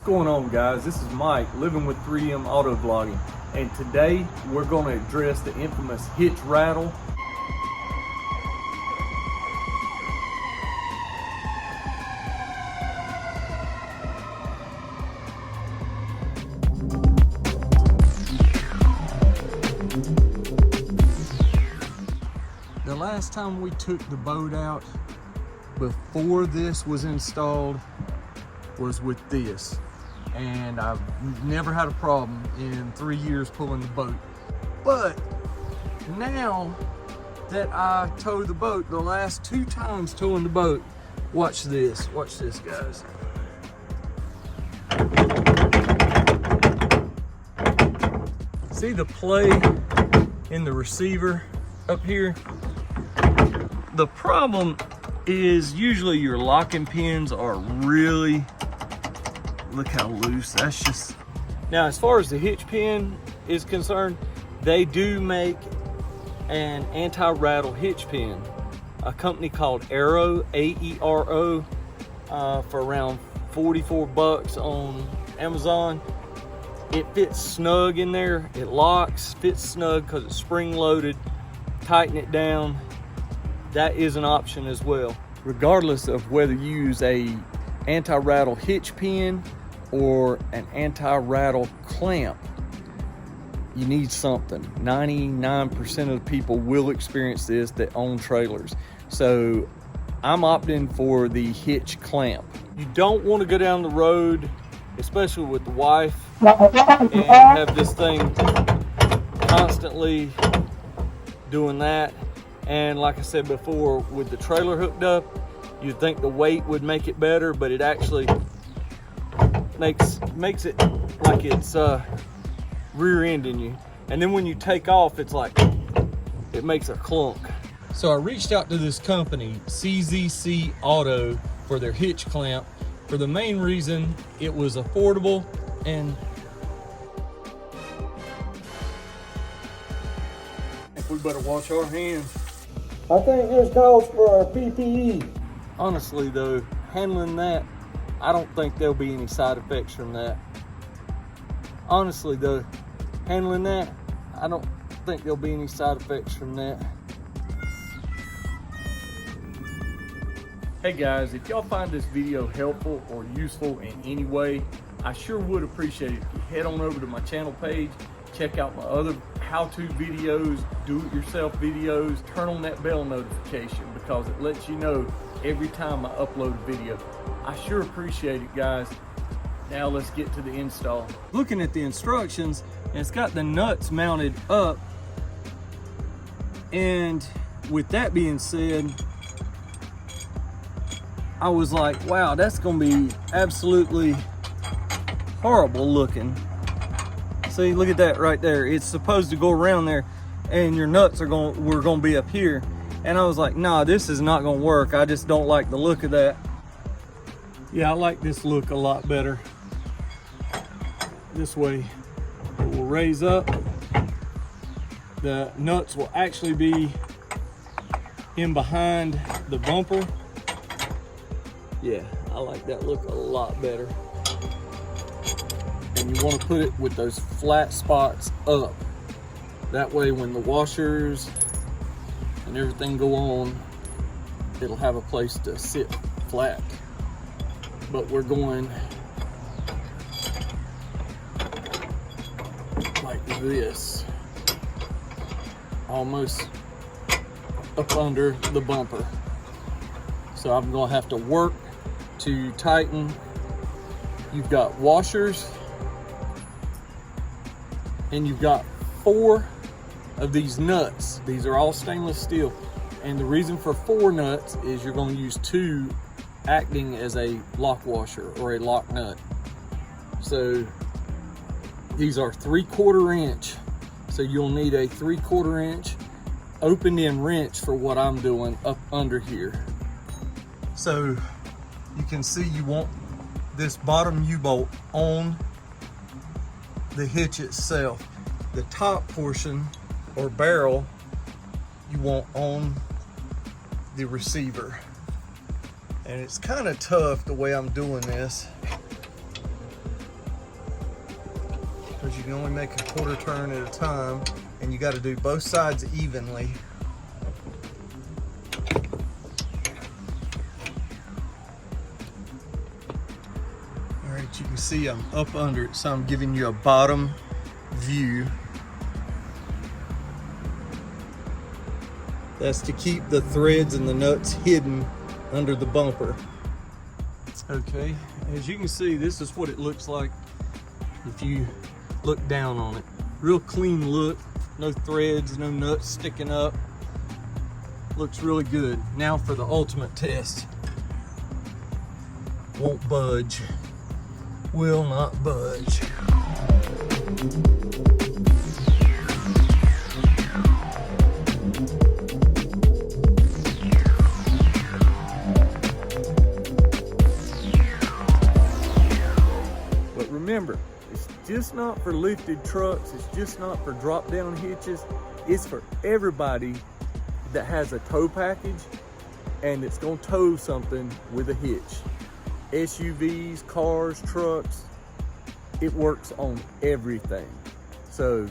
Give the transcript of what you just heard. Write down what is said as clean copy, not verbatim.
What's going on, guys? This is Mike, living with 3M Auto Vlogging, and today we're going to address the infamous hitch rattle. The last time we took the boat out before this was installed was with this, and I've never had a problem in 3 years pulling the boat. But now that I tow the boat, the last 2 times towing the boat, watch this guys. See the play in the receiver up here? The problem is usually your locking pins are really, look how loose. That's just, now as far as the hitch pin is concerned, they do make an anti-rattle hitch pin. A company called AERO, A-E-R-O, for around 44 bucks on Amazon. It fits snug in there, it locks, fits snug because it's spring loaded. Tighten it down, that is an option as well. Regardless of whether you use a anti-rattle hitch pin or an anti-rattle clamp, you need something. 99% of the people will experience this that own trailers. So I'm opting for the hitch clamp. You don't want to go down the road, especially with the wife, and have this thing constantly doing that. And like I said before, with the trailer hooked up, you'd think the weight would make it better, but it actually makes it like it's rear-ending you. And then when you take off, it's like, it makes a clunk. So I reached out to this company, CZC Auto, for their hitch clamp, for the main reason it was affordable and we better wash our hands. I think this calls for a PPE. Honestly though, handling that, I don't think there'll be any side effects from that. Honestly though, handling that, I don't think there'll be any side effects from that. Hey guys, if y'all find this video helpful or useful in any way, I sure would appreciate it if you head on over to my channel page, check out my other how-to videos, do-it-yourself videos, turn on that bell notification because it lets you know every time I upload a video. I sure appreciate it, guys. Now let's get to the install. Looking at the instructions, it's got the nuts mounted up, and with that being said, I was like, wow, that's gonna be absolutely horrible looking. See, look at that right there. It's supposed to go around there and your nuts were gonna be up here. And I was like, nah, this is not gonna work. I just don't like the look of that. Yeah, I like this look a lot better. This way it will raise up. The nuts will actually be in behind the bumper. Yeah, I like that look a lot better. And you want to put it with those flat spots up. That way when the washers and everything go on, it'll have a place to sit flat. But we're going like this, almost up under the bumper. So I'm gonna have to work to tighten. You've got washers, and you've got 4 of these nuts. These are all stainless steel. And the reason for 4 nuts is you're gonna use 2 acting as a lock washer or a lock nut. So these are 3/4 inch. So you'll need a 3/4 inch open end wrench for what I'm doing up under here. So you can see you want this bottom U-bolt on the hitch itself. The top portion or barrel you want on the receiver. And it's kind of tough the way I'm doing this you can only make a quarter turn at a time, and you got to do both sides evenly. All right, you can see I'm up under it, so I'm giving you a bottom view. That's to keep the threads and the nuts hidden under the bumper. Okay, as you can see, this is what it looks like if you look down on it. Real clean look, no threads, no nuts sticking up. Looks really good. Now for the ultimate test. Won't budge, will not budge. Remember, it's just not for lifted trucks, it's just not for drop down hitches, it's for everybody that has a tow package and it's gonna tow something with a hitch. SUVs, cars, trucks, it works on everything. So